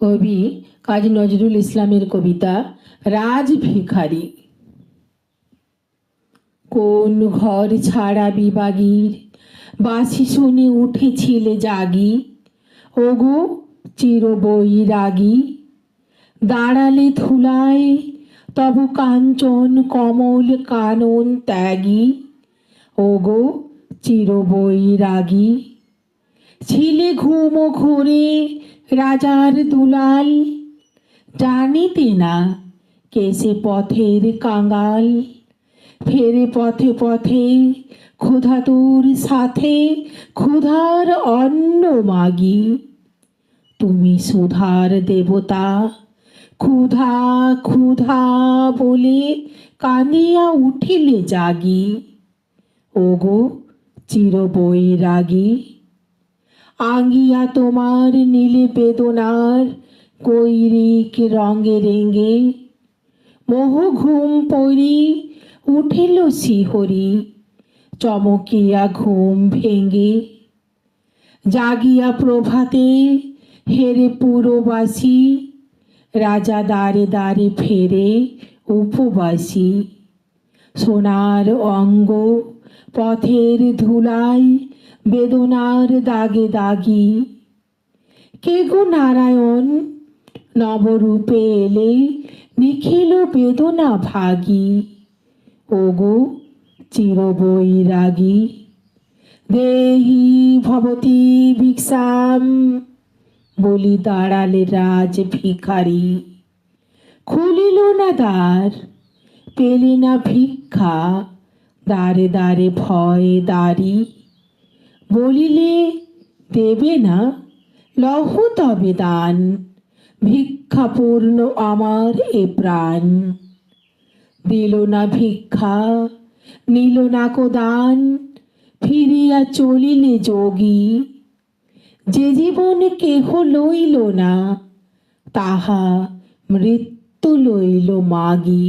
কবি কাজী নজরুল ইসলামের কবিতা রাজ ভিখারি। কোন ঘর ছাড়া বিবাগীর বাঁশি শুনে উঠেছিলে জাগি, ওগো চির বৈরাগী। দাঁড়ালে ধুলায় তব কাঞ্চন কমল কানন ত্যাগী, ওগো চির বৈরাগী। ছিলে ঘুম ঘোরে রাজার দুলাল, জানিতে না কেসে পথের কাঙাল। ফেরে পথে পথে ক্ষুধাতুর সাথে ক্ষুধার অন্ন মাগি, তুমি সুধার দেবতা। ক্ষুধা ক্ষুধা বলে কাঁদিয়া উঠিলে জাগি, ওগো চির বৈরাগী। আঙ্গিয়া তোমার নীলে বেদনার কৈরিক রঙে রেঙে, মোহ ঘুম পড়ি উঠিল শিহরি, চমকিয়া ঘুম ভেঙে। জাগিয়া প্রভাতে হেরে পুরবাসী, রাজা দ্বারে দ্বারে ফেরে উপবাসী। সোনার অঙ্গ পথের ধুলায় বেদনার দাগে দাগি, কে গো নারায়ণ নবরূপে এলে নিখিল বেদনা ভাগি, ওগো চির বৈরাগী। দেহি ভবতি ভিক্ষাম বলি দাঁড়ালে রাজ ভিখারি, খুলিল না দ্বার পেলে না ভিক্ষা, দ্বারে দ্বারে ভয় দাঁড়ি। বলিলে দেবে না লহ তবে দান, ভিক্ষা পূর্ণ আমার এ প্রাণ। দিল না ভিক্ষা নিল না কো দান, ফিরিয়া চলিলে যোগী। যে জীবন কেহ লইল না, তাহা মৃত্যু লইল মাগি।